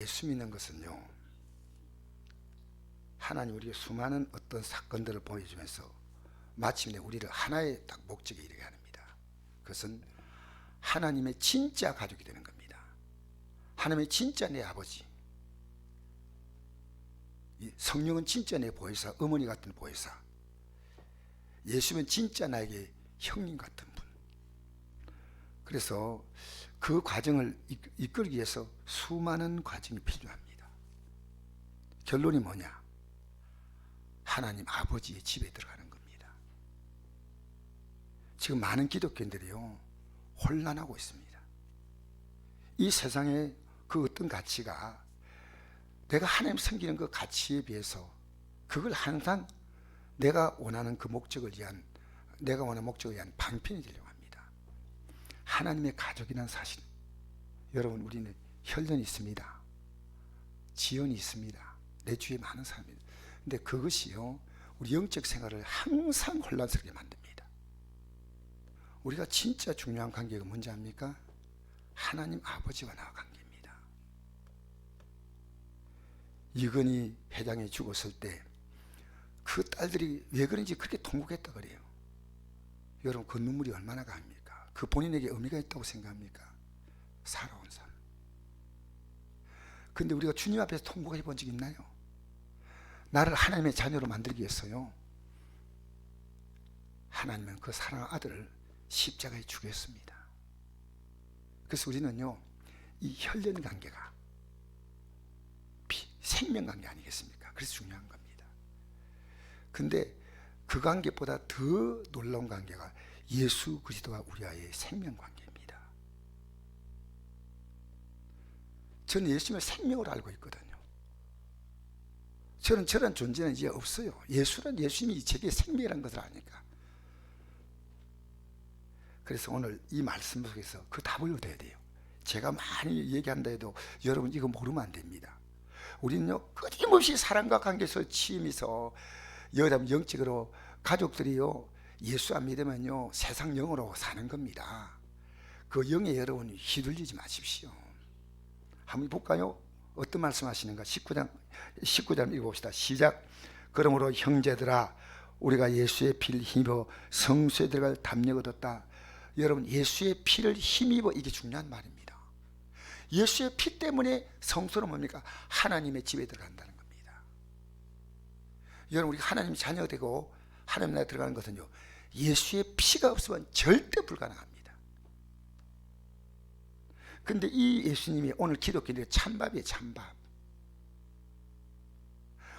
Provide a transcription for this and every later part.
예수 믿는 것은요, 하나님 우리에게 수많은 어떤 사건들을 보여주면서 마침내 우리를 하나의 딱 목적에 이르게 합니다. 그것은 하나님의 진짜 가족이 되는 겁니다. 하나님의 진짜 내 아버지, 성령은 진짜 내 보혜사, 어머니 같은 보혜사, 예수는 진짜 나에게 형님 같은 분. 그래서 그 과정을 이끌기 위해서 수많은 과정이 필요합니다. 결론이 뭐냐? 하나님 아버지의 집에 들어가는 겁니다. 지금 많은 기독교인들이요, 혼란하고 있습니다. 이 세상에 그 어떤 가치가 내가 하나님 섬기는 그 가치에 비해서 그걸 항상 내가 원하는 그 목적을 위한, 내가 원하는 목적을 위한 방편이 되려고 합니다. 하나님의 가족이라는 사실, 여러분, 우리는 혈연이 있습니다. 지연이 있습니다. 내 주위에 많은 사람이. 근데 그것이요, 우리 영적 생활을 항상 혼란스럽게 만듭니다. 우리가 진짜 중요한 관계가 뭔지 압니까? 하나님 아버지와 나와 관계입니다. 이건희 회장이 죽었을 때 그 딸들이 왜 그런지 그렇게 통곡했다 그래요. 여러분, 그 눈물이 얼마나 강합니까? 그 본인에게 의미가 있다고 생각합니까? 살아온 삶. 근데 우리가 주님 앞에서 통곡해 본 적 있나요? 나를 하나님의 자녀로 만들기 위해서요, 하나님은 그 사랑하는 아들을 십자가에 죽였습니다. 그래서 우리는요, 이 혈연 관계가 생명 관계 아니겠습니까? 그래서 중요한 겁니다. 근데 그 관계보다 더 놀라운 관계가 예수 그리스도와 우리와의 생명 관계입니다. 저는 예수님을 생명으로 알고 있거든요. 저는 저런 존재는 이제 없어요. 예수님이 제게 생명이라는 것을 아니까. 그래서 오늘 이 말씀 속에서 그 답을 얻어야 돼요. 제가 많이 얘기한다 해도 여러분 이거 모르면 안 됩니다. 우리는요, 끊임없이 사랑과 관계에서 치임해서 여러분 영적으로 가족들이요, 예수 안 믿으면요 세상 영으로 사는 겁니다. 그 영에 여러분 휘둘리지 마십시오. 한번 볼까요? 어떤 말씀 하시는가? 19장 읽어봅시다. 시작. 그러므로 형제들아, 우리가 예수의 피를 힘입어 성소에 들어갈 담력을 얻었다. 여러분, 예수의 피를 힘입어, 이게 중요한 말입니다. 예수의 피 때문에 성소는 뭡니까? 하나님의 집에 들어간다는 겁니다. 여러분, 우리가 하나님의 자녀가 되고 하나님 나라에 들어가는 것은요, 예수의 피가 없으면 절대 불가능합니다. 근데 이 예수님이 오늘 기독교인들의 찬밥이에요. 찬밥.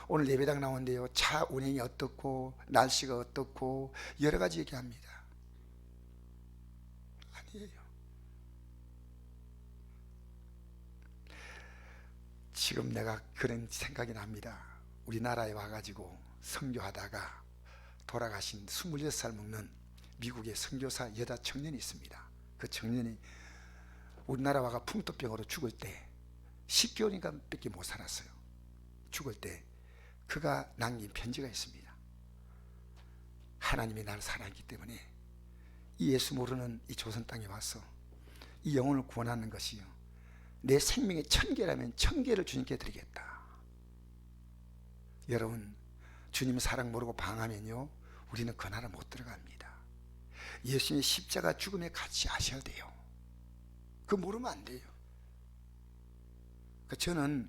오늘 예배당 나오는데요, 차 운행이 어떻고 날씨가 어떻고 여러 가지 얘기합니다. 아니에요. 지금 내가 그런 생각이 납니다. 우리나라에 와가지고 선교하다가 돌아가신 26살 먹는 미국의 선교사 여자 청년이 있습니다. 그 청년이 우리나라 와가 풍토병으로 죽을 때 10개월인가 밖에 못 살았어요. 죽을 때 그가 남긴 편지가 있습니다. 하나님이 나를 사랑했기 때문에 이 예수 모르는 이 조선 땅에 와서 이 영혼을 구원하는 것이요, 내 생명의 1000개라면 1000개를 주님께 드리겠다. 여러분, 주님 사랑 모르고 방하면요, 우리는 그 나라 못 들어갑니다. 예수님의 십자가 죽음의 가치 아셔야 돼요. 그거 모르면 안 돼요. 저는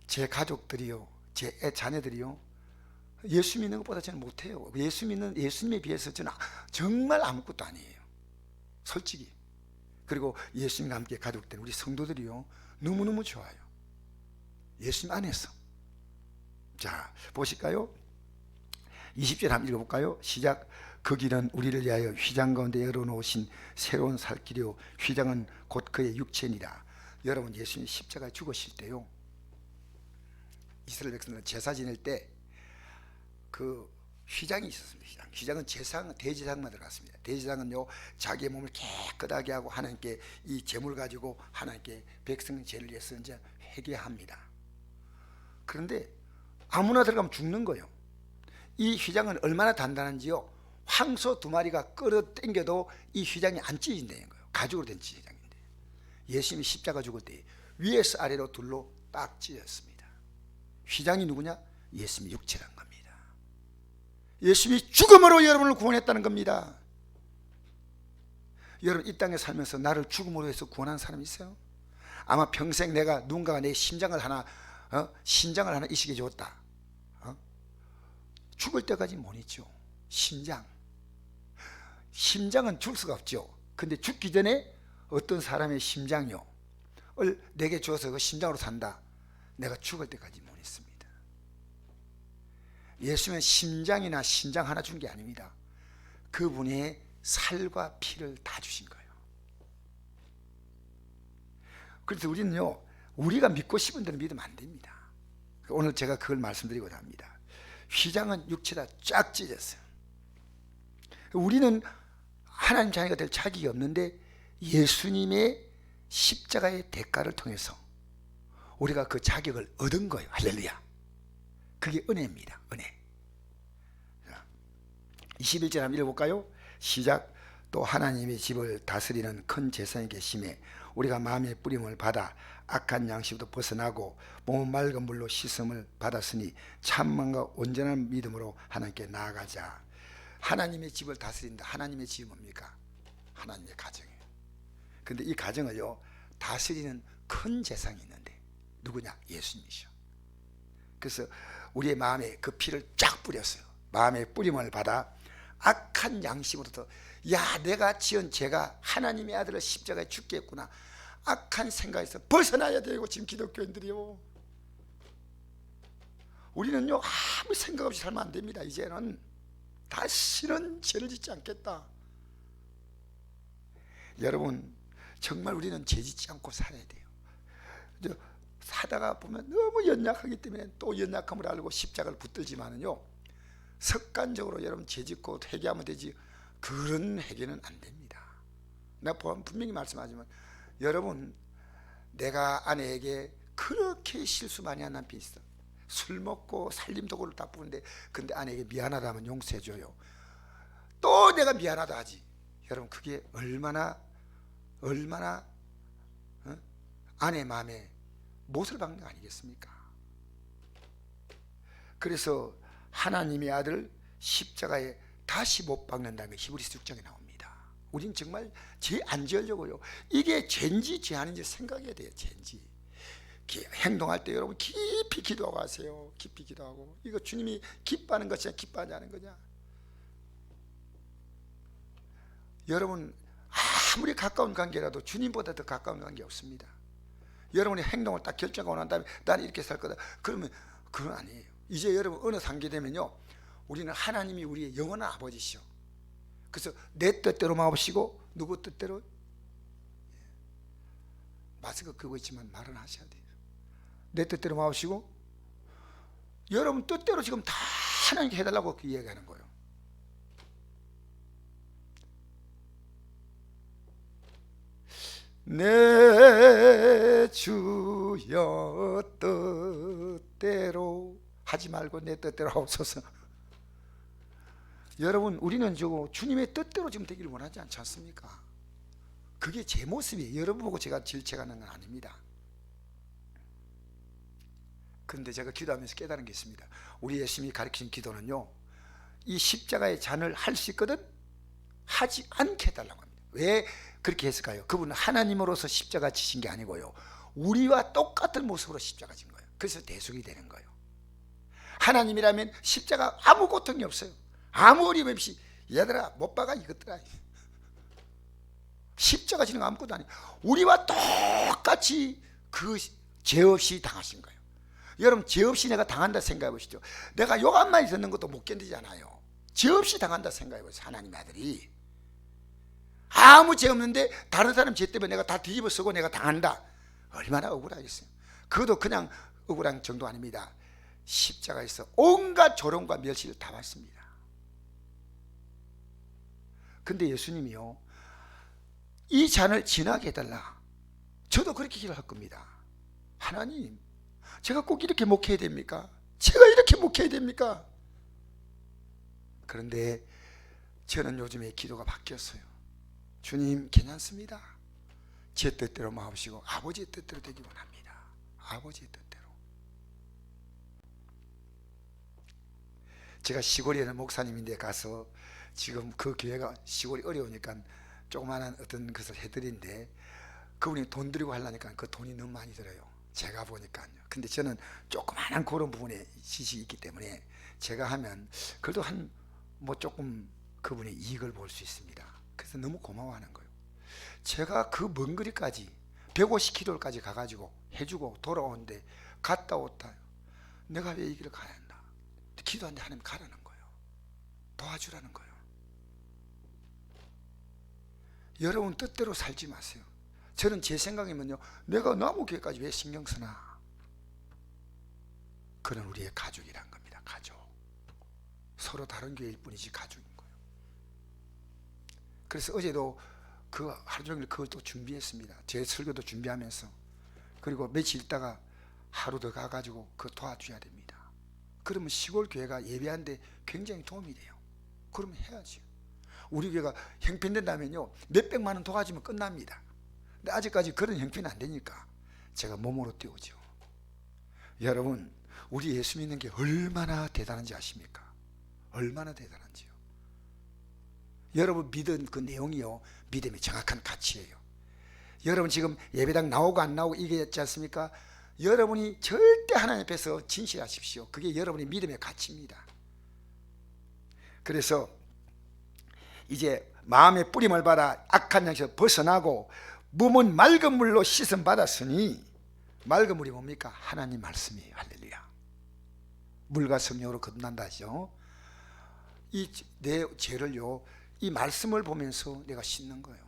제 가족들이요, 제 자녀들이요, 예수 믿는 것보다 저는 못해요. 예수님에 비해서 저는 정말 아무것도 아니에요, 솔직히. 그리고 예수님과 함께 가족된 우리 성도들이요, 너무너무 좋아요, 예수님 안에서. 자, 보실까요? 20절 한번 읽어볼까요? 시작. 그 길은 우리를 위하여 휘장 가운데 열어놓으신 새로운 살 길이요, 휘장은 곧 그의 육체니라. 여러분, 예수님이 십자가에 죽으실 때요, 이스라엘 백성들은 제사 지낼 때 그 휘장이 있었습니다. 휘장은 대제사장만 들어갔습니다. 대제사장은요, 자기의 몸을 깨끗하게 하고 하나님께 이 제물 가지고 하나님께 백성 죄를 위해서 이제 회개합니다. 그런데 아무나 들어가면 죽는 거예요. 이 휘장은 얼마나 단단한지요, 황소 2마리가 끌어당겨도 이 휘장이 안 찢어진다는 거예요. 가죽으로 된 휘장인데, 예수님이 십자가 죽을 때 위에서 아래로 둘로 딱 찢었습니다. 휘장이 누구냐? 예수님의 육체란 겁니다. 예수님이 죽음으로 여러분을 구원했다는 겁니다. 여러분 이 땅에 살면서 나를 죽음으로 해서 구원한 사람이 있어요? 아마 평생 내가 누군가가 내 심장을 하나 이식해 줬다. 죽을 때까지 못 있죠. 심장은 줄 수가 없죠. 근데 죽기 전에 어떤 사람의 심장을 내게 줘서 그 심장으로 산다. 내가 죽을 때까지 못 있습니다. 예수님은 심장이나 신장 하나 준 게 아닙니다. 그분의 살과 피를 다 주신 거예요. 그래서 우리는요, 우리가 믿고 싶은 대로 믿으면 안 됩니다. 오늘 제가 그걸 말씀드리고자 합니다. 휘장은 육체다 쫙 찢었어요. 우리는 하나님 자녀가 될 자격이 없는데 예수님의 십자가의 대가를 통해서 우리가 그 자격을 얻은 거예요. 할렐루야. 그게 은혜입니다. 은혜. 21절 한번 읽어볼까요? 시작. 또 하나님의 집을 다스리는 큰 제사장이 계심에 우리가 마음의 뿌림을 받아 악한 양식부터 벗어나고 몸은 맑은 물로 씻음을 받았으니 참만과 온전한 믿음으로 하나님께 나아가자. 하나님의 집을 다스린다. 하나님의 집이 뭡니까? 하나님의 가정이에요. 근데 이 가정을요, 다스리는 큰 제사장이 있는데 누구냐? 예수님이셔. 그래서 우리의 마음에 그 피를 쫙 뿌렸어요. 마음의 뿌림을 받아 악한 양심으로부터, 야, 내가 지은 죄가 하나님의 아들을 십자가에 죽게 했구나, 악한 생각에서 벗어나야 되고. 지금 기독교인들이요, 우리는요 아무 생각 없이 살면 안 됩니다. 이제는 다시는 죄를 짓지 않겠다. 여러분 정말 우리는 죄 짓지 않고 살아야 돼요. 사다가 보면 너무 연약하기 때문에 또 연약함을 알고 십자가를 붙들지만은요, 습관적으로 여러분 죄 짓고 회개하면 되지 그런 회개는 안 됩니다. 내가 분명히 말씀하지만, 여러분 내가 아내에게 그렇게 실수 많이 한 남편이 있어. 술 먹고 살림 도구를 다 부는데, 근데 아내에게 미안하다 하면 용서해줘요. 또 내가 미안하다 하지. 여러분 그게 얼마나 아내 마음에 못을 박는 거 아니겠습니까? 그래서 하나님의 아들 십자가에 다시 못 박는다는 게 히브리서 6장에 나옵니다. 우린 정말 죄 안 지으려고요. 이게 죄인지 죄 아닌지 생각해야 돼요. 죄인지. 행동할 때 여러분 깊이 기도하고 하세요. 깊이 기도하고. 이거 주님이 기뻐하는 것이냐 기뻐하지 않은 거냐. 여러분 아무리 가까운 관계라도 주님보다 더 가까운 관계 없습니다. 여러분이 행동을 딱 결정하고 난 다음에 나는 이렇게 살 거다, 그러면 그건 아니에요. 이제 여러분 어느 단계 되면요, 우리는 하나님이 우리의 영원한 아버지시오. 그래서 내 뜻대로 마옵시고 누구 뜻대로, 마스크 끄고 있지만 말은 하셔야 돼요. 내 뜻대로 마옵시고 여러분 뜻대로 지금 다 하나님께 해달라고 그 이야기하는 거예요. 내 주여 뜻대로 하지 말고 내 뜻대로 하옵소서. 여러분 우리는 주님의 뜻대로 지금 되기를 원하지 않지 않습니까? 그게 제 모습이에요. 여러분 보고 제가 질책하는 건 아닙니다. 그런데 제가 기도하면서 깨달은 게 있습니다. 우리 예수님이 가르치신 기도는요, 이 십자가의 잔을 할 수 있거든 하지 않게 해달라고 합니다. 왜 그렇게 했을까요? 그분은 하나님으로서 십자가 지신 게 아니고요, 우리와 똑같은 모습으로 십자가 진 거예요. 그래서 대속이 되는 거예요. 하나님이라면 십자가 아무 고통이 없어요. 아무 어려움 없이, 얘들아 못 박아 이것들아, 십자가 지는 거 아무것도 아니에요. 우리와 똑같이 그 죄 없이 당하신 거예요. 여러분 죄 없이 내가 당한다 생각해 보시죠. 내가 욕 한 마디 듣는 것도 못 견디잖아요. 죄 없이 당한다 생각해 보세요. 하나님의 아들이 아무 죄 없는데 다른 사람 죄 때문에 내가 다 뒤집어 쓰고 내가 당한다. 얼마나 억울하겠어요. 그것도 그냥 억울한 정도 아닙니다. 십자가에서 온갖 조롱과 멸시를 다 받습니다. 근데 예수님이요, 이 잔을 지나게 해달라. 저도 그렇게 기도할 겁니다. 하나님, 제가 꼭 이렇게 목회해야 됩니까? 제가 이렇게 목회해야 됩니까? 그런데 저는 요즘에 기도가 바뀌었어요. 주님 괜찮습니다. 제 뜻대로 마옵시고 아버지의 뜻대로 되기 원합니다. 아버지의 뜻대로. 제가 시골에 있는 목사님인데 가서 지금 그 교회가 시골이 어려우니까 조그마한 어떤 것을 해드린데 그분이 돈 들이고 하려니까 그 돈이 너무 많이 들어요. 제가 보니까요. 근데 저는 조그마한 그런 부분에 지식이 있기 때문에 제가 하면 그래도 한 뭐 조금 그분이 이익을 볼 수 있습니다. 그래서 너무 고마워하는 거예요. 제가 그 먼 거리까지 150km까지 가가지고 해주고 돌아오는데 갔다 왔다. 내가 왜 이 길을 가야 한다. 기도하는데 하나님 가라는 거예요. 도와주라는 거예요. 여러분 뜻대로 살지 마세요. 저는 제 생각이면요, 내가 나무교회까지 왜 신경 쓰나. 그건 우리의 가족이란 겁니다. 가족. 서로 다른 교회일 뿐이지 가족인 거예요. 그래서 어제도 그 하루 종일 그걸 또 준비했습니다. 제 설교도 준비하면서. 그리고 며칠 있다가 하루 더 가가지고 그거 도와줘야 됩니다. 그러면 시골 교회가 예배하는데 굉장히 도움이 돼요. 그러면 해야지. 우리 교회가 형편된다면요, 몇백만 원 도와주면 끝납니다. 근데 아직까지 그런 형편이 안 되니까 제가 몸으로 띄우죠. 여러분, 우리 예수 믿는 게 얼마나 대단한지 아십니까? 얼마나 대단한지요. 여러분 믿은 그 내용이요, 믿음의 정확한 가치예요. 여러분 지금 예배당 나오고 안 나오고 이게 있지 않습니까? 여러분이 절대 하나님 앞에서 진실하십시오. 그게 여러분의 믿음의 가치입니다. 그래서 이제 마음의 뿌림을 받아 악한 양에서 벗어나고 몸은 맑은 물로 씻음 받았으니, 맑은 물이 뭡니까? 하나님 말씀이에요. 할렐루야. 물과 성령으로 거듭난다죠. 이 내 죄를요, 이 말씀을 보면서 내가 씻는 거예요.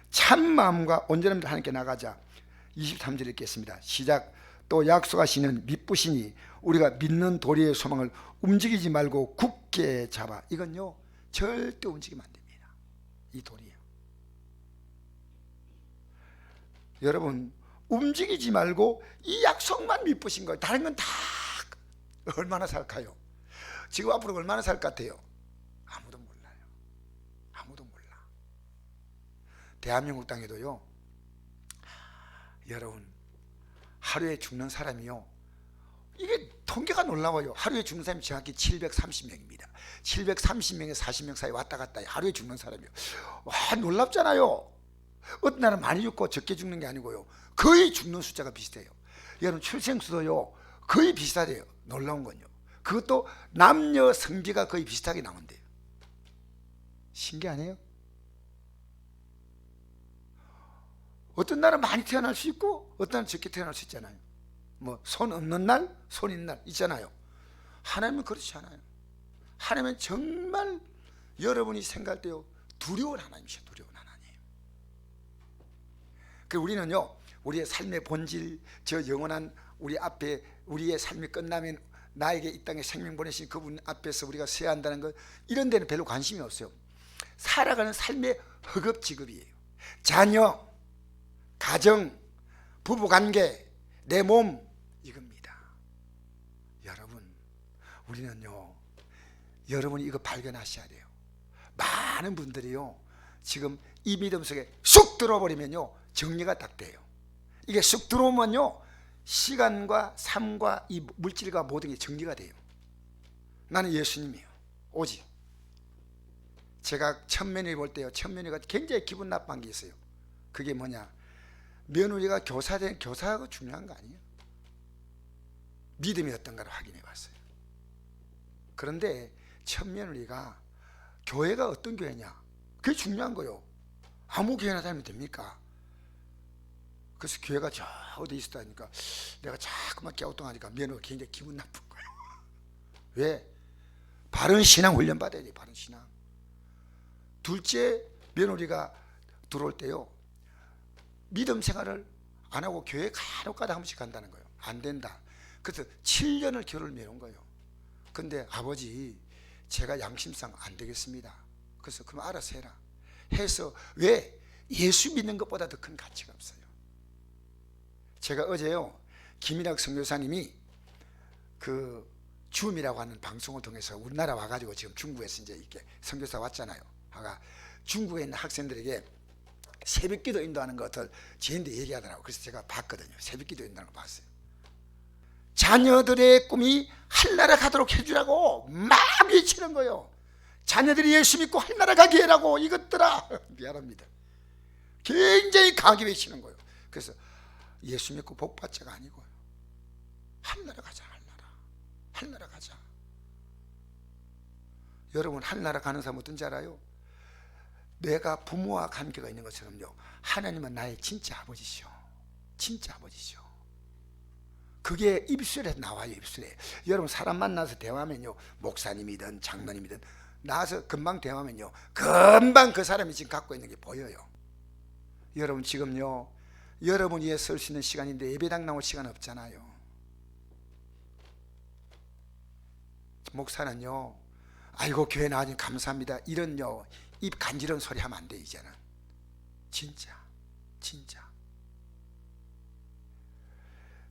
참 마음과 온전한 마음으로 하나님께 나가자. 23절 읽겠습니다. 시작. 또 약속하시는 믿부시니 우리가 믿는 도리의 소망을 움직이지 말고 굳게 잡아. 이건요, 절대 움직이면 안 됩니다. 이 도리예요. 여러분, 움직이지 말고 이 약속만 믿부신 거예요. 다른 건 다 얼마나 살까요? 지금 앞으로 얼마나 살 것 같아요? 아무도 몰라요. 아무도 몰라. 대한민국 땅에도요, 여러분, 하루에 죽는 사람이요, 이게 통계가 놀라워요. 하루에 죽는 사람이 정확히 730명입니다. 730명에서 40명 사이 왔다 갔다 하루에 죽는 사람이요. 와, 놀랍잖아요. 어떤 날은 많이 죽고 적게 죽는 게 아니고요, 거의 죽는 숫자가 비슷해요. 여러분, 출생수도요 거의 비슷하대요. 놀라운 건요, 그것도 남녀 성비가 거의 비슷하게 나온대요. 신기 아니에요? 어떤 날은 많이 태어날 수 있고 어떤 날은 적게 태어날 수 있잖아요. 뭐 손 없는 날, 손 있는 날 있잖아요. 하나님은 그렇지 않아요. 하나님은 정말 여러분이 생각할 때요, 두려운 하나님이셔. 두려운 하나님. 그 우리는요, 우리의 삶의 본질, 저 영원한 우리 앞에 우리의 삶이 끝나면 나에게 이 땅에 생명 보내신 그분 앞에서 우리가 서야 한다는 것, 이런 데는 별로 관심이 없어요. 살아가는 삶의 허겁지겁이에요. 자녀, 가정, 부부관계, 내 몸, 이겁니다. 여러분, 우리는요, 여러분이 이거 발견하셔야 돼요. 많은 분들이요, 지금 이 믿음 속에 쑥 들어버리면요, 정리가 딱 돼요. 이게 쑥 들어오면요, 시간과 삶과 이 물질과 모든 게 정리가 돼요. 나는 예수님이에요. 오직 제가 첫 며느리 볼 때요, 첫 며느리가 굉장히 기분 나쁜 게 있어요. 그게 뭐냐, 며느리가 교사된 교사가 중요한 거 아니에요. 믿음이 어떤가를 확인해 봤어요. 그런데 첫 며느리가 교회가 어떤 교회냐, 그게 중요한 거예요. 아무 교회나 다니면 됩니까? 그래서 교회가 저 어디 있었다니까 내가 자꾸만 갸우뚱하니까 며느리가 굉장히 기분 나쁜 거예요. 왜? 바른 신앙 훈련 받아야 돼요. 바른 신앙. 둘째 며느리가 들어올 때요, 믿음 생활을 안 하고 교회 간혹가다 한 번씩 간다는 거예요. 안 된다. 그래서 7년을 교회를 미룬 거예요. 근데 아버지, 제가 양심상 안 되겠습니다. 그래서 그럼 알아서 해라 해서, 왜? 예수 믿는 것보다 더 큰 가치가 없어요. 제가 어제요, 김일학 선교사님이 그 줌이라고 하는 방송을 통해서 우리나라 와가지고 지금 중국에서 이제 이렇게 선교사 왔잖아요. 아가 중국에 있는 학생들에게 새벽기도 인도하는 것을 저한테 얘기하더라고요. 그래서 제가 봤거든요. 새벽기도 인도하는 거 봤어요. 자녀들의 꿈이 하늘나라 가도록 해주라고 막 외치는 거예요. 자녀들이 예수 믿고 하늘나라 가게 해라고. 이것들아, 미안합니다. 굉장히 강하게 외치는 거예요. 그래서 예수 믿고 복 받자가 아니고요, 하늘나라 가자. 하늘나라 가자. 여러분, 하늘나라 가는 사람 어떤지 알아요? 내가 부모와 관계가 있는 것처럼요, 하나님은 나의 진짜 아버지시오. 진짜 아버지시오. 그게 입술에서 나와요. 입술에. 여러분, 사람 만나서 대화하면요, 목사님이든 장로님이든 나와서 금방 대화하면요, 금방 그 사람이 지금 갖고 있는 게 보여요. 여러분, 지금요, 여러분 위해 쓸 수 있는 시간인데 예배당 나올 시간 없잖아요. 목사는요, 아이고 교회 나와주니 감사합니다, 이런요 입 간지러운 소리 하면 안 돼. 이제는 진짜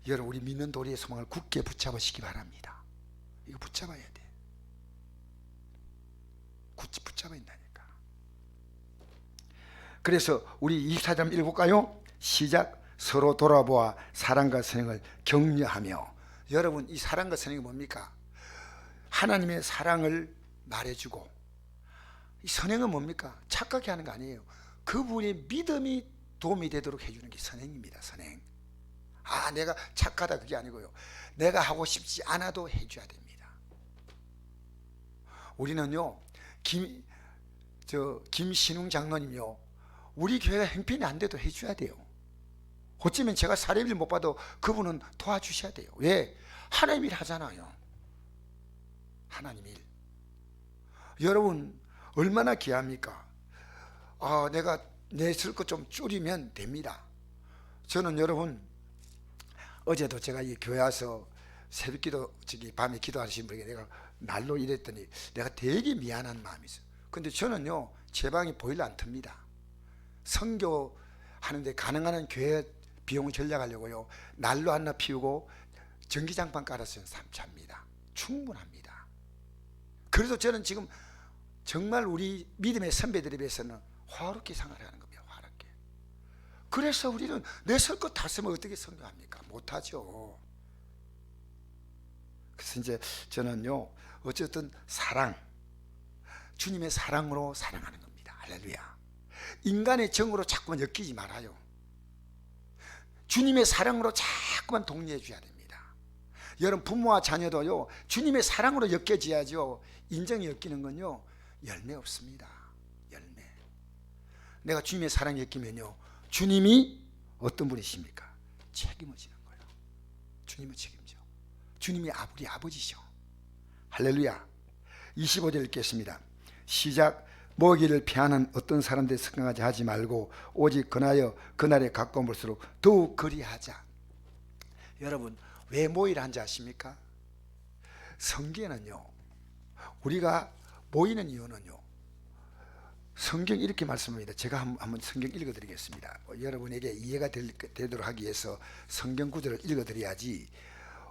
여러분, 우리 믿는 도리의 소망을 굳게 붙잡으시기 바랍니다. 이거 붙잡아야 돼. 굳이 붙잡아야 된다니까. 그래서 우리 24절 읽어볼까요? 시작. 서로 돌아보아 사랑과 선행을 격려하며. 여러분, 이 사랑과 선행이 뭡니까? 하나님의 사랑을 말해주고, 이 선행은 뭡니까? 착하게 하는 거 아니에요. 그분의 믿음이 도움이 되도록 해주는 게 선행입니다. 선행. 아, 내가 착하다, 그게 아니고요, 내가 하고 싶지 않아도 해줘야 됩니다. 우리는요, 김신웅 장로님요, 우리 교회가 형편이 안 돼도 해줘야 돼요. 어쩌면 제가 사례비를 못 받아도 그분은 도와주셔야 돼요. 왜? 하나님 일 하잖아요. 하나님 일. 여러분, 얼마나 귀합니까? 내가 내 쓸 것 좀 줄이면 됩니다. 저는 여러분, 어제도 제가 이 교회 와서 새벽기도, 밤에 기도하시는 분에게 내가 날로 이랬더니 내가 되게 미안한 마음이 있어요. 근데 저는요, 제 방에 보일러 안 틉니다. 선교 하는데 가능한 교회 비용을 절약하려고요, 난로 하나 피우고 전기장판 깔았어요. 3차입니다. 충분합니다. 그래서 저는 지금 정말 우리 믿음의 선배들에 비해서는 화롭게 생활하는 겁니다. 화롭게. 그래서 우리는 내 설 것 다 쓰면 어떻게 선교합니까? 못하죠. 그래서 이제 저는요, 어쨌든 사랑, 주님의 사랑으로 사랑하는 겁니다. 할렐루야. 인간의 정으로 자꾸만 엮이지 말아요. 주님의 사랑으로 자꾸만 독려해 줘야 됩니다. 여러분, 부모와 자녀도요, 주님의 사랑으로 엮여져야죠. 인정이 엮이는 건요, 열매 없습니다. 열매. 내가 주님의 사랑에 엮이면요, 주님이 어떤 분이십니까? 책임을 지는 거예요. 주님은 책임져. 주님이 우리 아버지셔. 할렐루야. 25절 읽겠습니다. 시작. 모기를 피하는 어떤 사람들의 생각하지 하지 말고 오직 그나여 그날에 가까운 볼수록 더욱 그리하자. 여러분, 왜 모이를 한지 아십니까? 성경에는요, 우리가 모이는 이유는요, 성경이 이렇게 말씀합니다. 제가 한번 성경 읽어드리겠습니다. 여러분에게 이해가 되도록 하기 위해서 성경 구절을 읽어드려야지.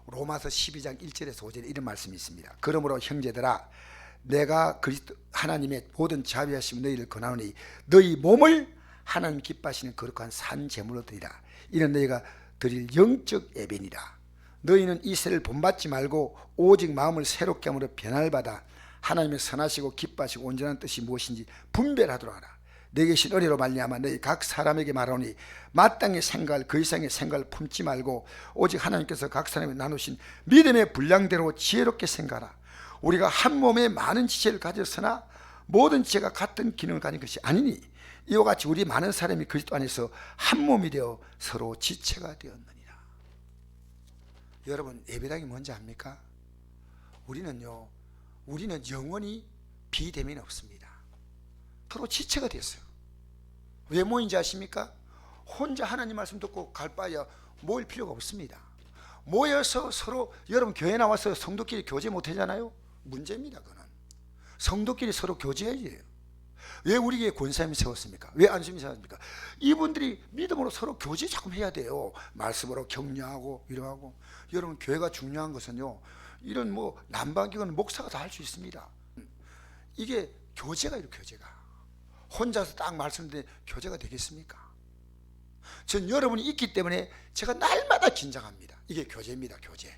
로마서 12장 1절에서 5절에 이런 말씀이 있습니다. 그러므로 형제들아, 내가 그리스도 하나님의 모든 자비하심 너희를 권하노니 너희 몸을 하나님 기뻐하시는 거룩한 산 제물로 드리라. 이는 너희가 드릴 영적 예배니라. 너희는 이 세를 본받지 말고 오직 마음을 새롭게 함으로 변화를 받아 하나님의 선하시고 기뻐하시고 온전한 뜻이 무엇인지 분별하도록 하라. 내 계신 은혜로 말미암아 너희 각 사람에게 말하노니 마땅히 생각할 그 이상의 생각을 품지 말고 오직 하나님께서 각 사람에게 나누신 믿음의 분량대로 지혜롭게 생각하라. 우리가 한 몸에 많은 지체를 가졌으나 모든 지체가 같은 기능을 가진 것이 아니니 이와 같이 우리 많은 사람이 그리스도 안에서 한 몸이 되어 서로 지체가 되었느니라. 여러분, 예배당이 뭔지 압니까? 우리는 영원히 비대면이 없습니다. 서로 지체가 됐어요. 왜 모인지 아십니까? 혼자 하나님 말씀 듣고 갈 바에야 모일 필요가 없습니다. 모여서 서로, 여러분 교회 나와서 성도끼리 교제 못하잖아요. 문제입니다. 그거는 성도끼리 서로 교제해야 돼요. 왜 우리 교회 권사님이 세웠습니까? 왜 안수님이 세웠습니까? 이분들이 믿음으로 서로 교제 자꾸 해야 돼요. 말씀으로 격려하고 위로하고. 여러분, 교회가 중요한 것은요, 이런 난방기관은 목사가 다 할 수 있습니다. 이게 교제가 이렇게, 교제가 혼자서 딱 말씀드린 교제가 되겠습니까? 전 여러분이 있기 때문에 제가 날마다 긴장합니다. 이게 교제입니다. 교제.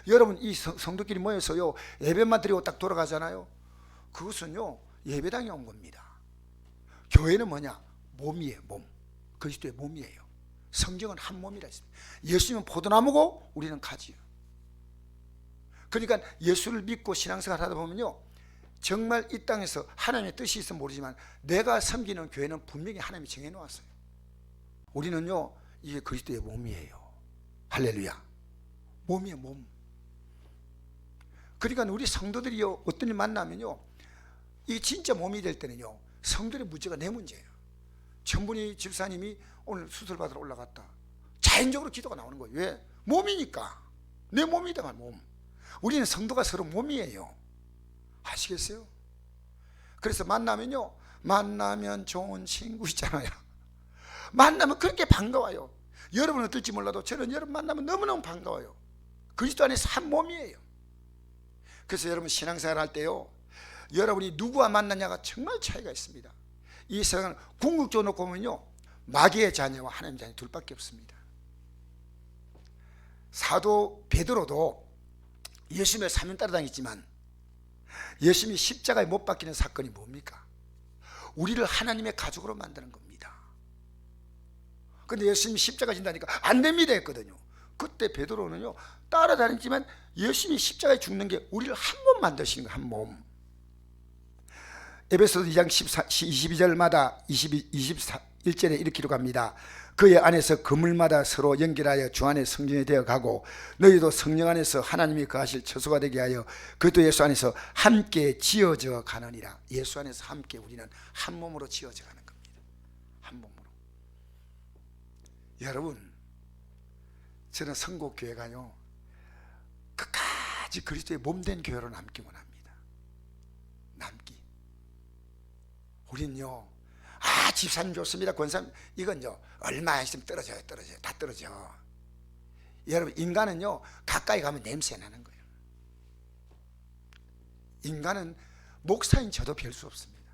여러분 이 성도끼리 모여서요 예배만 드리고 딱 돌아가잖아요. 그것은요 예배당에 온 겁니다. 교회는 뭐냐? 몸이에요. 몸. 그리스도의 몸이에요. 성경은 한 몸이라 했습니다. 예수님은 포도나무고 우리는 가지요. 그러니까 예수를 믿고 신앙생활 하다 보면요 정말 이 땅에서 하나님의 뜻이 있으면 모르지만 내가 섬기는 교회는 분명히 하나님이 정해놓았어요. 우리는요 이게 그리스도의 몸이에요. 할렐루야. 몸이에요. 몸. 그러니까 우리 성도들이요 어떤 일 만나면요 이 진짜 몸이 될 때는요 성도의 문제가 내 문제예요. 천분이 집사님이 오늘 수술 받으러 올라갔다. 자연적으로 기도가 나오는 거예요. 왜? 몸이니까. 내 몸이다. 몸. 우리는 성도가 서로 몸이에요. 아시겠어요? 그래서 만나면요 만나면 좋은 친구 있잖아요. 만나면 그렇게 반가워요. 여러분은 어떨지 몰라도 저는 여러분 만나면 너무너무 반가워요. 그리스도 안에서 한 몸이에요. 그래서 여러분 신앙생활 할 때요 여러분이 누구와 만나냐가 정말 차이가 있습니다. 이 세상은 궁극적으로 놓고 보면요 마귀의 자녀와 하나님의 자녀 둘밖에 없습니다. 사도 베드로도 예수님의 사명 따라다녔지만 예수님이 십자가에 못 박히는 사건이 뭡니까? 우리를 하나님의 가족으로 만드는 겁니다. 그런데 예수님이 십자가 진다니까 안 됩니다 했거든요. 그때 베드로는요 따라다녔지만 예수님이 십자가에 죽는 게 우리를 한 몸 만드시는 거예요. 한 몸. 에베소서 2장 22절마다 21절에 이렇게 기록합니다. 그의 안에서 그물마다 서로 연결하여 주 안에 성전이 되어가고 너희도 성령 안에서 하나님이 거하실 처소가 되게 하여 그리스도 예수 안에서 함께 지어져 가느니라. 예수 안에서 함께 우리는 한 몸으로 지어져 가는 겁니다. 한 몸으로. 여러분 저는 성곡교회가요 끝까지 그리스도의 몸된 교회로 남기 원합니다. 남기. 우린요 집사님 좋습니다 권사님 이건요 얼마 있으면 떨어져요. 다 떨어져. 여러분 인간은요 가까이 가면 냄새 나는 거예요. 인간은 목사인 저도 별 수 없습니다.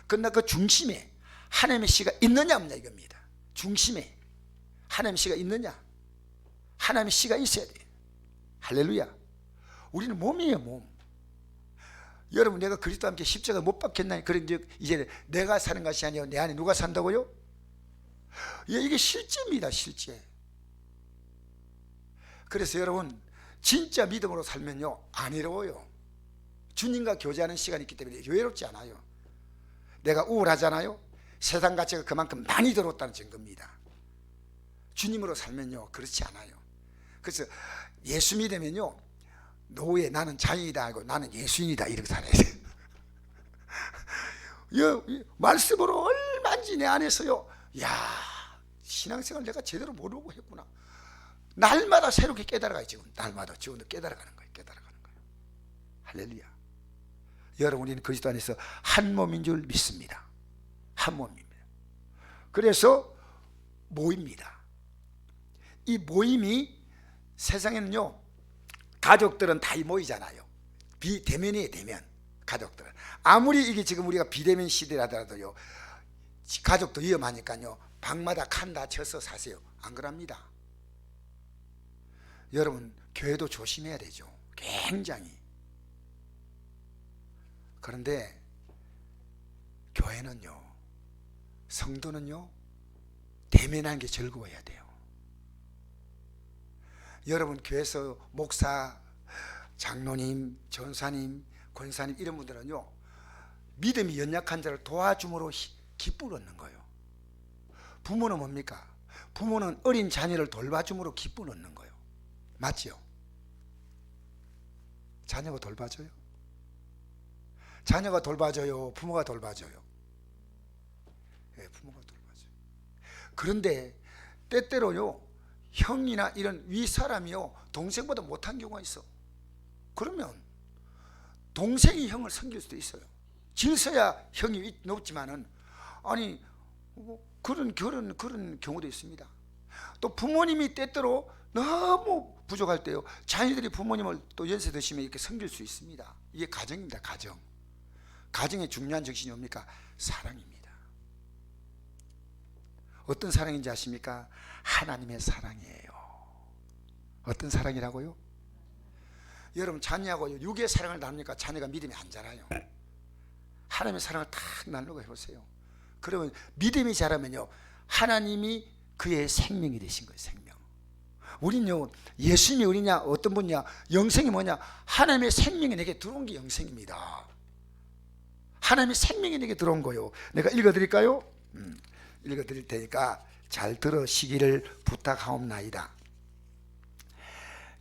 그러나 그 중심에 하나님의 씨가 있느냐 없느냐 이겁니다. 중심에 하나님의 씨가 있느냐. 하나님의 씨가 있어야 돼요. 할렐루야. 우리는 몸이에요. 몸. 여러분 내가 그리스도와 함께 십자가 못 박혔나니 그런 이제 내가 사는 것이 아니요 내 안에 누가 산다고요? 이게 실제입니다. 실제. 그래서 여러분 진짜 믿음으로 살면요 안 외로워요. 주님과 교제하는 시간이 있기 때문에 외롭지 않아요. 내가 우울하잖아요. 세상 가치가 그만큼 많이 들어왔다는 증거입니다. 주님으로 살면요 그렇지 않아요. 그래서 예수 믿으면요 노예 나는 자유이다 하고 나는 예수인이다 이렇게 살아야 돼요. 말씀으로 얼마인지 내 안에서요 야 신앙생활 내가 제대로 모르고 했구나. 날마다 새롭게 깨달아가요. 지금 날마다 지금도 깨달아가는 거예요. 깨달아가는 거예요. 할렐루야. 여러분 우리는 그리스도 안에서 한 몸인 줄 믿습니다. 한 몸입니다. 그래서 모입니다. 이 모임이 세상에는요 가족들은 다 모이잖아요. 비대면이에요. 대면. 가족들은 아무리 이게 지금 우리가 비대면 시대라더라도요 가족도 위험하니까요 방마다 칸 다 쳐서 사세요. 안 그럽니다. 여러분 교회도 조심해야 되죠. 굉장히. 그런데 교회는요 성도는요 대면하는 게 즐거워야 돼요. 여러분 교회에서 목사, 장로님, 전사님, 권사님 이런 분들은요 믿음이 연약한 자를 도와줌으로 기쁨을 얻는 거예요. 부모는 뭡니까? 부모는 어린 자녀를 돌봐줌으로 기쁨을 얻는 거예요. 맞죠? 자녀가 돌봐줘요? 자녀가 돌봐줘요? 부모가 돌봐줘요? 네, 부모가 돌봐줘요. 그런데 때때로요 형이나 이런 윗사람이요 동생보다 못한 경우가 있어. 그러면 동생이 형을 섬길 수도 있어요. 질서야 형이 높지만은 아니 그런 경우도 있습니다. 또 부모님이 때때로 너무 부족할 때요 자녀들이 부모님을 또 연세 드시면 이렇게 섬길 수 있습니다. 이게 가정입니다. 가정. 가정의 중요한 정신이 뭡니까? 사랑입니다. 어떤 사랑인지 아십니까? 하나님의 사랑이에요. 어떤 사랑이라고요? 여러분, 자녀하고 육의 사랑을 나누니까 자녀가 믿음이 안 자라요. 하나님의 사랑을 탁 나누고 해보세요. 그러면 믿음이 자라면요, 하나님이 그의 생명이 되신 거예요. 생명. 우린요, 예수님이 우리냐, 어떤 분이냐, 영생이 뭐냐, 하나님의 생명이 내게 들어온 게 영생입니다. 하나님의 생명이 내게 들어온 거요. 내가 읽어드릴까요? 읽어드릴 테니까 잘 들으시기를 부탁하옵나이다.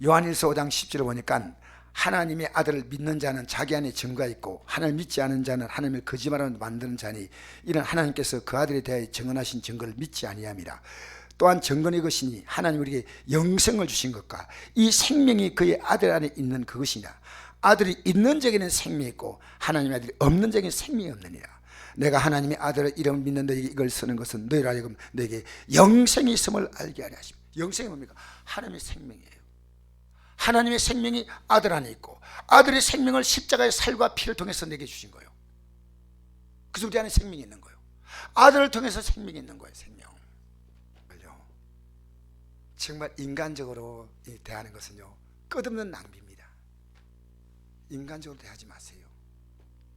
요한일서 5장 10절을 보니까 하나님의 아들을 믿는 자는 자기 안에 증거가 있고 하나님을 믿지 않은 자는 하나님을 거짓말하는 만드는 자니 이는 하나님께서 그 아들에 대하여 증언하신 증거를 믿지 아니함이라. 또한 증거는 이것이니 하나님 우리에게 영생을 주신 것과 이 생명이 그의 아들 안에 있는 그것이냐. 아들이 있는 자에게는 생명이 있고 하나님의 아들이 없는 자에게는 생명이 없느니라. 내가 하나님의 아들의 이름을 믿는 너에게 이걸 쓰는 것은 너희로 하여금 너에게 영생이 있음을 알게 하려 하십니다. 영생이 뭡니까? 하나님의 생명이에요. 하나님의 생명이 아들 안에 있고 아들의 생명을 십자가의 살과 피를 통해서 내게 주신 거예요. 그래서 우리 안에 생명이 있는 거예요. 아들을 통해서 생명이 있는 거예요. 생명. 정말 인간적으로 대하는 것은요, 끝없는 낭비입니다. 인간적으로 대하지 마세요.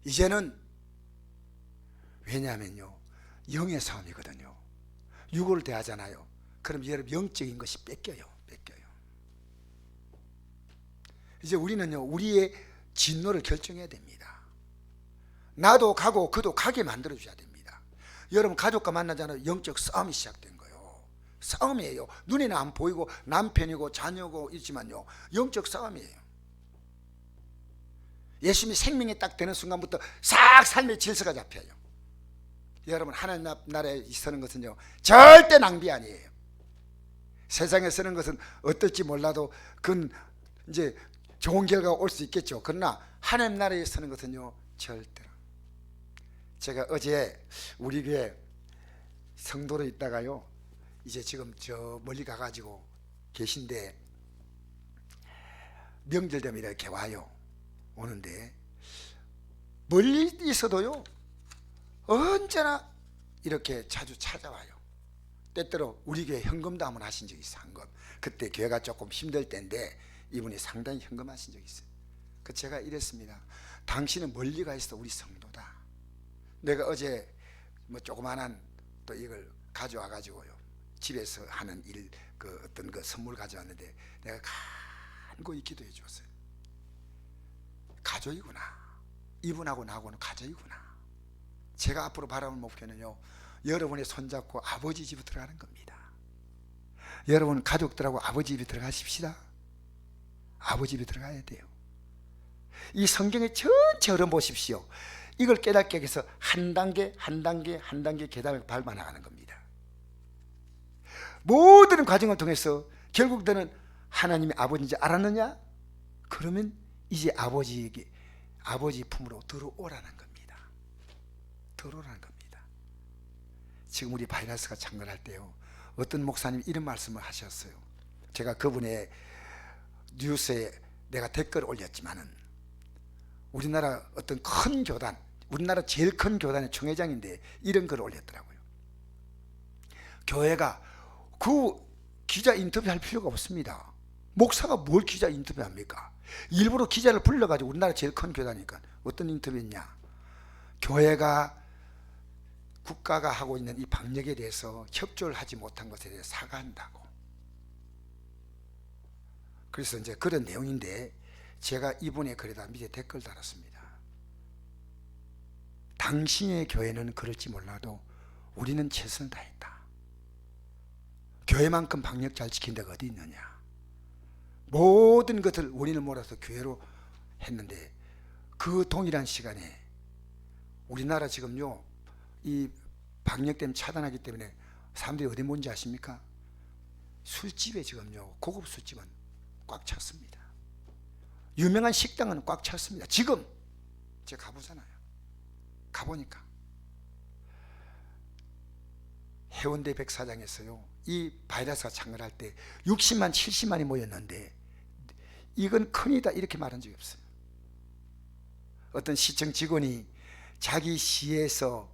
이제는 왜냐하면요, 영의 싸움이거든요. 육을 대하잖아요. 그럼 여러분 영적인 것이 뺏겨요. 이제 우리는요, 우리의 진노를 결정해야 됩니다. 나도 가고 그도 가게 만들어 줘야 됩니다. 여러분 가족과 만나잖아요. 영적 싸움이 시작된 거예요. 싸움이에요. 눈에는 안 보이고 남편이고 자녀고 있지만요, 영적 싸움이에요. 예수님이 생명이 딱 되는 순간부터 싹 삶의 질서가 잡혀요. 여러분, 하나님 나라에 서는 것은요, 절대 낭비 아니에요. 세상에 서는 것은 어떨지 몰라도 그건 이제 좋은 결과가 올 수 있겠죠. 그러나 하나님 나라에 서는 것은요, 절대로. 제가 어제 우리 교회 성도로 있다가요, 이제 지금 저 멀리 가가지고 계신데 명절 되면 이렇게 와요. 오는데 멀리 있어도요, 언제나 이렇게 자주 찾아와요. 때때로 우리 교회 현금도 한번 하신 적이 있어요. 현금. 그때 교회가 조금 힘들 때인데 이분이 상당히 현금하신 적이 있어요. 그 제가 이랬습니다. 당신은 멀리 가 있어 우리 성도다. 내가 어제 뭐 조그만한 또 이걸 가져와 가지고요, 집에서 하는 일, 그 어떤 그 선물 가져왔는데 내가 간곡히 기도해 줬어요. 가족이구나. 이분하고 나하고는 가족이구나. 제가 앞으로 바라볼 목표는요, 여러분의 손잡고 아버지 집에 들어가는 겁니다. 여러분 가족들하고 아버지 집에 들어가십시다. 아버지 집에 들어가야 돼요. 이 성경의 전체 흐름 보십시오. 이걸 깨닫기 위해서 한 단계 한 단계 한 단계 계단을 밟아 나가는 겁니다. 모든 과정을 통해서 결국 너는 하나님의 아버지인지 알았느냐? 그러면 이제 아버지에게, 아버지 품으로 들어오라는 겁니다. 들어오라는 겁니다. 지금 우리 바이러스가 창궐할 때요, 어떤 목사님이 이런 말씀을 하셨어요. 제가 그분의 뉴스에 내가 댓글을 올렸지만은, 우리나라 어떤 큰 교단, 우리나라 제일 큰 교단의 총회장인데 이런 글을 올렸더라고요. 교회가 그 기자 인터뷰할 필요가 없습니다. 목사가 뭘 기자 인터뷰합니까? 일부러 기자를 불러가지고, 우리나라 제일 큰 교단이니까 어떤 인터뷰였냐, 교회가 국가가 하고 있는 이 방역에 대해서 협조를 하지 못한 것에 대해 사과한다고. 그래서 이제 그런 내용인데 제가 이분의 글에다 밑에 댓글 달았습니다. 당신의 교회는 그럴지 몰라도 우리는 최선을 다했다. 교회만큼 방역 잘 지킨 데가 어디 있느냐. 모든 것을 우리는 몰아서 교회로 했는데 그 동일한 시간에 우리나라 지금요, 이 방역 때문에 차단하기 때문에 사람들이 어디 모인지 아십니까? 술집에 지금요, 고급 술집은 꽉 찼습니다. 유명한 식당은 꽉 찼습니다. 지금 제가 가보잖아요. 가보니까 해운대 백사장에서요, 이 바이러스가 창궐할 때 60만 70만이 모였는데 이건 큰이다 이렇게 말한 적이 없어요. 어떤 시청 직원이 자기 시에서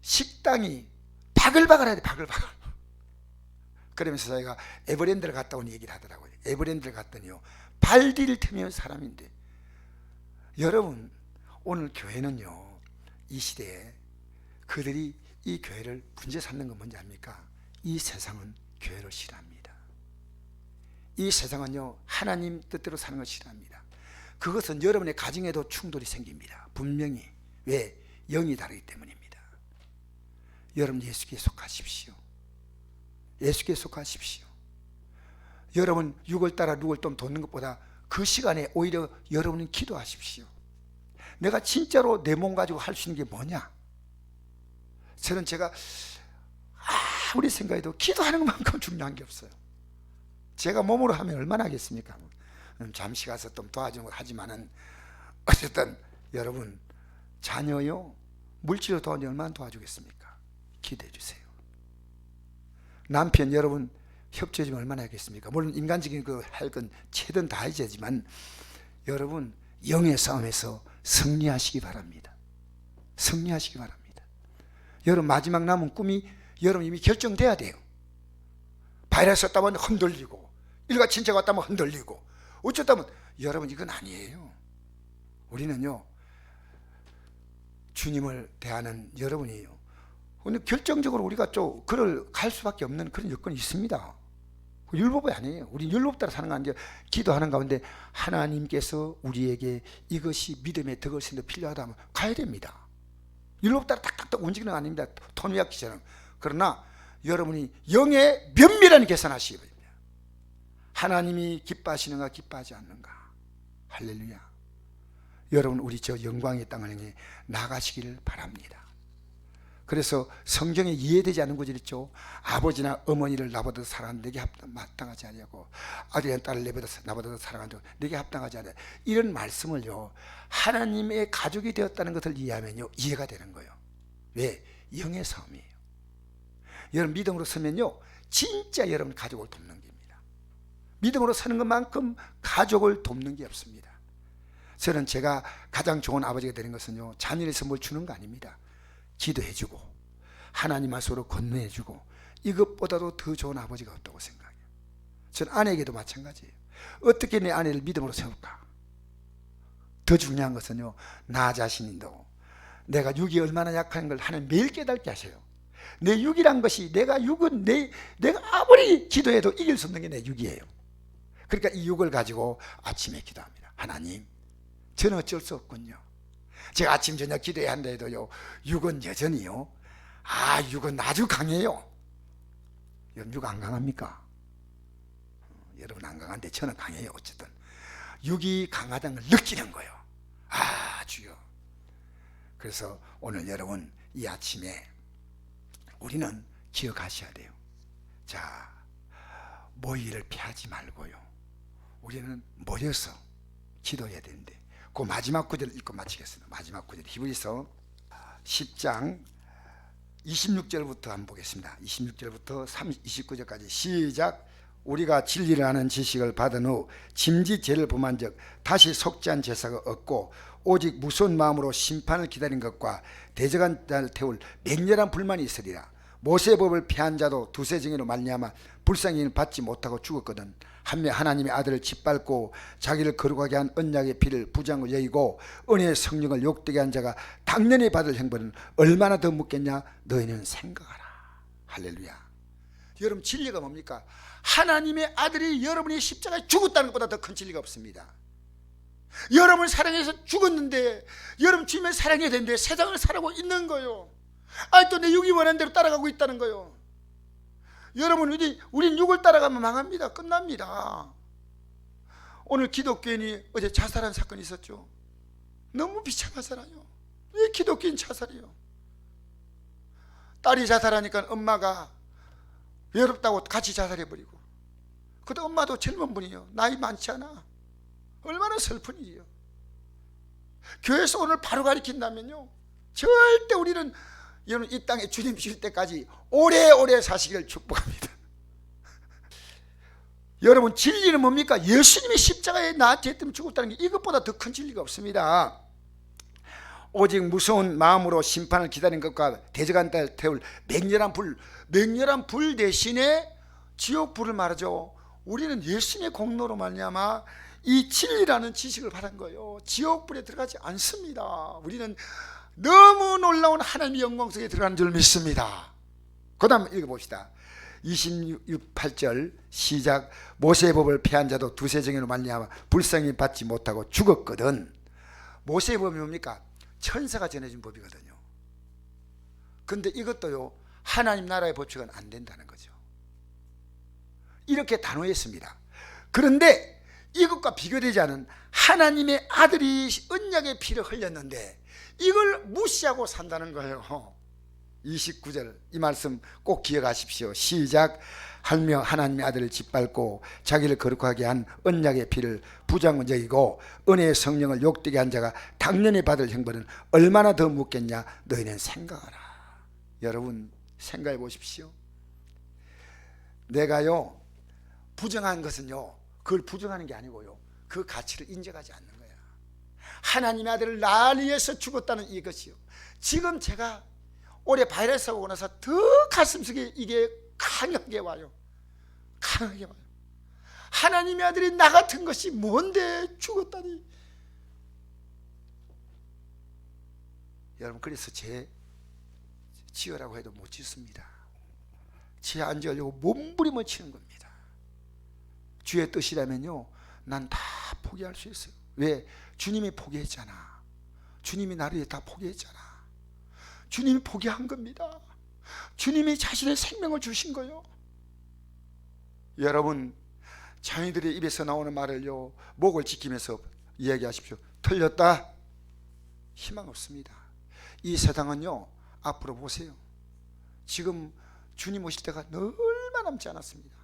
식당이 바글바글해야 돼. 바글바글. 그러면서 저희가 에버랜드를 갔다 온 얘기를 하더라고요. 에버랜드를 갔더니요, 발디딜 틈이 없는 사람인데, 여러분 오늘 교회는요, 이 시대에 그들이 이 교회를 문제 삼는 건 뭔지 압니까? 이 세상은 교회를 싫어합니다. 이 세상은요, 하나님 뜻대로 사는 걸 싫어합니다. 그것은 여러분의 가정에도 충돌이 생깁니다. 분명히. 왜? 영이 다르기 때문입니다. 여러분 예수께 속하십시오. 예수께 속하십시오. 여러분 육을 따라 누굴 좀 돕는 것보다 그 시간에 오히려 여러분은 기도하십시오. 내가 진짜로 내 몸 가지고 할 수 있는 게 뭐냐? 저는 제가 아무리 생각해도 기도하는 것만큼 중요한 게 없어요. 제가 몸으로 하면 얼마나 하겠습니까? 잠시 가서 좀 도와주는 걸 하지만은, 어쨌든 여러분 자녀요, 물질로 도와주면 얼마나 도와주겠습니까? 기도해 주세요. 남편 여러분 협조해주면 얼마나 하겠습니까? 물론 인간적인 그 할 건 최대한 다 해야지만, 여러분 영의 싸움에서 승리하시기 바랍니다. 승리하시기 바랍니다. 여러분 마지막 남은 꿈이 여러분 이미 결정돼야 돼요. 바이러스 왔다면 흔들리고, 일가친척 왔다면 흔들리고, 어쩌다면 여러분 이건 아니에요. 우리는요, 주님을 대하는 여러분이에요. 근데 결정적으로 우리가 좀 그를 갈 수밖에 없는 그런 여건이 있습니다. 율법이 아니에요. 우리 율법 따라 사는 거 아니에요. 기도하는 가운데 하나님께서 우리에게 이것이 믿음의 덕을신도 필요하다면 가야 됩니다. 율법 따라 딱딱딱 움직이는 거 아닙니다. 토미약 기처럼. 그러나 여러분이 영의 면밀한 계산하시기 바랍니다. 하나님이 기뻐하시는가 기뻐하지 않는가. 할렐루야. 여러분 우리 저 영광의 땅을 향해 나가시기를 바랍니다. 그래서 성경에 이해되지 않는 구절 있죠. 아버지나 어머니를 나보다 사랑하는 내게 합당하지 아니하고, 아들이나 딸을 나보다 사랑하는 내게 합당하지 아니하고, 이런 말씀을요, 하나님의 가족이 되었다는 것을 이해하면요, 이해가 되는 거예요. 왜? 영의 싸움이에요. 여러분 믿음으로 서면요, 진짜 여러분 가족을 돕는 겁니다. 믿음으로 서는 것만큼 가족을 돕는 게 없습니다. 저는 제가 가장 좋은 아버지가 되는 것은요, 자녀에서 뭘 주는 거 아닙니다. 기도해주고 하나님 말씀으로 건네주고, 이것보다도 더 좋은 아버지가 없다고 생각해요. 저는 아내에게도 마찬가지예요. 어떻게 내 아내를 믿음으로 세울까? 더 중요한 것은요, 나 자신도 내가 육이 얼마나 약한 걸 하나님 매일 깨닫게 하셔요. 내 육이란 것이, 내가 육은 내가 아무리 기도해도 이길 수 없는 게 내 육이에요. 그러니까 이 육을 가지고 아침에 기도합니다. 하나님, 저는 어쩔 수 없군요. 제가 아침 저녁 기도해야 한다 해도요, 육은 여전히요, 육은 아주 강해요. 여러분 육 안 강합니까? 여러분 안 강한데 저는 강해요. 어쨌든 육이 강하다는 걸 느끼는 거예요. 주여. 그래서 오늘 여러분 이 아침에 우리는 기억하셔야 돼요. 자, 모이를 피하지 말고요, 우리는 모여서 기도해야 되는데, 그 마지막 구절을 읽고 마치겠습니다. 마지막 구절, 히브리서 10장 26절부터 한번 보겠습니다. 26절부터 29절까지 시작. 우리가 진리를 아는 지식을 받은 후 짐짓 죄를 범한 적 다시 속지 않은 제사가 없고, 오직 무서운 마음으로 심판을 기다린 것과 대적한 자를 태울 맹렬한 불만이 있으리라. 모세의 법을 피한 자도 두세 증인으로 말미암아 불쌍히는 받지 못하고 죽었거든. 한며 하나님의 아들을 짓밟고 자기를 거룩하게 한 언약의 피를 부정으로 여기고 은혜의 성령을 욕되게 한 자가 당연히 받을 형벌은 얼마나 더 묻겠냐. 너희는 생각하라. 할렐루야. 여러분 진리가 뭡니까? 하나님의 아들이 여러분이 십자가에 죽었다는 것보다 더 큰 진리가 없습니다. 여러분을 사랑해서 죽었는데, 여러분 주님을 사랑해야 되는데 세상을 살아가고 있는 거예요. 또 내 육이 원하는 대로 따라가고 있다는 거예요. 여러분 우린 육을 따라가면 망합니다. 끝납니다. 오늘 기독교인이 어제 자살한 사건이 있었죠. 너무 비참하잖아요. 왜 기독교인 자살이요? 딸이 자살하니까 엄마가 외롭다고 같이 자살해버리고, 그때 엄마도 젊은 분이요, 나이 많지 않아. 얼마나 슬픈 일이요. 교회에서 오늘 바로 가르친다면요, 절대 우리는 여러분 이 땅에 주님 쉴 때까지 오래오래 사시기를 축복합니다. 여러분 진리는 뭡니까? 예수님이 십자가에 나한테 때문에 죽었다는 게 이것보다 더 큰 진리가 없습니다. 오직 무서운 마음으로 심판을 기다린 것과 대적한 날 태울 맹렬한 불 대신에 지옥불을 말하죠. 우리는 예수님의 공로로 말미암아 이 진리라는 지식을 받은 거예요. 지옥불에 들어가지 않습니다. 우리는 너무 놀라운 하나님의 영광 속에 들어가는 줄 믿습니다. 그 다음 읽어봅시다. 26, 8절 시작. 모세의 법을 폐한 자도 두세 정의로 말미암아 불쌍히 받지 못하고 죽었거든. 모세의 법이 뭡니까? 천사가 전해준 법이거든요. 근데 이것도요, 하나님 나라의 법칙은 안 된다는 거죠. 이렇게 단호했습니다. 그런데 이것과 비교되지 않은 하나님의 아들이 언약의 피를 흘렸는데 이걸 무시하고 산다는 거예요. 29절 이 말씀 꼭 기억하십시오. 시작. 하며 하나님의 아들을 짓밟고 자기를 거룩하게 한 언약의 피를 부정한 적이고 은혜의 성령을 욕되게 한 자가 당연히 받을 형벌은 얼마나 더 묻겠냐. 너희는 생각하라. 여러분 생각해 보십시오. 내가요 부정한 것은요, 그걸 부정하는 게 아니고요, 그 가치를 인정하지 않는 거야. 하나님의 아들을 날 위해서 죽었다는 이것이요. 지금 제가 올해 바이러스가 오고 나서 더 가슴속에 이게 강하게 와요. 강하게 와요. 하나님의 아들이 나 같은 것이 뭔데 죽었다니. 여러분 그래서 제 지으라고 해도 못 짓습니다. 제 안 지으려고 몸부림을 치는 겁니다. 주의 뜻이라면요, 난 다 포기할 수 있어요. 왜? 주님이 포기했잖아. 주님이 나를 위해 다 포기했잖아. 주님이 포기한 겁니다. 주님이 자신의 생명을 주신 거예요. 여러분 자녀들의 입에서 나오는 말을요, 목을 지키면서 이야기하십시오. 틀렸다? 희망 없습니다. 이 세상은요, 앞으로 보세요. 지금 주님 오실 때가 얼마 남지 않았습니다.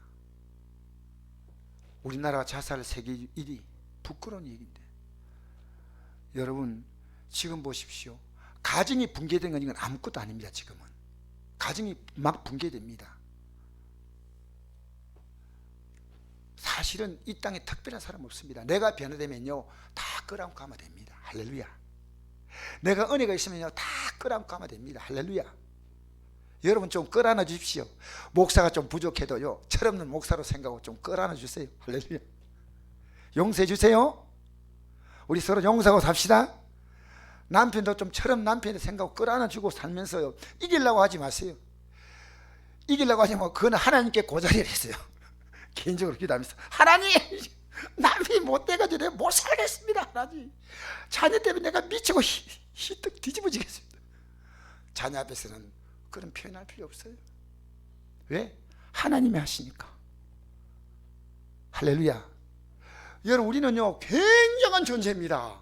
우리나라 자살 세계 1위, 부끄러운 얘기인데, 여러분 지금 보십시오. 가정이 붕괴된 건 이건 아무것도 아닙니다. 지금은 가정이 막 붕괴됩니다. 사실은 이 땅에 특별한 사람 없습니다. 내가 변화되면요 다 끌어안고 가면 됩니다. 할렐루야. 내가 은혜가 있으면요 다 끌어안고 가면 됩니다. 할렐루야. 여러분 좀 끌어안아 주십시오. 목사가 좀 부족해도요, 철없는 목사로 생각하고 좀 끌어안아 주세요. 할렐루야. 용서해 주세요. 우리 서로 용서하고 삽시다. 남편도 좀 철없는 남편의 생각하고 끌어안아 주고 살면서요, 이기려고 하지 마세요. 이기려고 하지만 그건 하나님께 고자리를 했어요. 개인적으로 기도하면서, 하나님 남편이 못돼가지고 내가 못 살겠습니다. 하나님 자녀 때문에 내가 미치고 히뜩 뒤집어지겠습니다. 자녀 앞에서는 그런 표현할 필요 없어요. 왜? 하나님이 하시니까. 할렐루야. 여러분 우리는요 굉장한 존재입니다.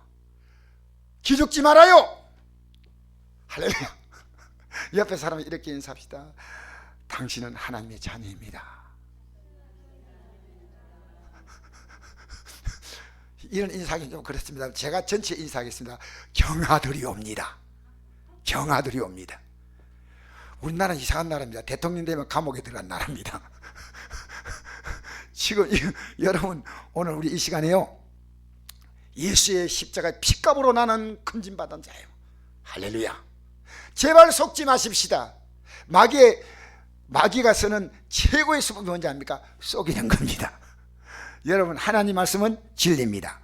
기죽지 말아요. 할렐루야. 옆에 사람이 이렇게 인사합시다. 당신은 하나님의 자녀입니다. 이런 인사하기는 좀 그렇습니다. 제가 전체 인사하겠습니다. 경아들이옵니다. 경아들이옵니다. 우리나라는 이상한 나라입니다. 대통령 되면 감옥에 들어간 나라입니다. 지금 여러분 오늘 우리 이 시간에요, 예수의 십자가 피값으로 나는 금진받은 자예요. 할렐루야. 제발 속지 마십시다. 마귀가 쓰는 최고의 수법이 뭔지 압니까? 속이는 겁니다. 여러분 하나님 말씀은 진리입니다.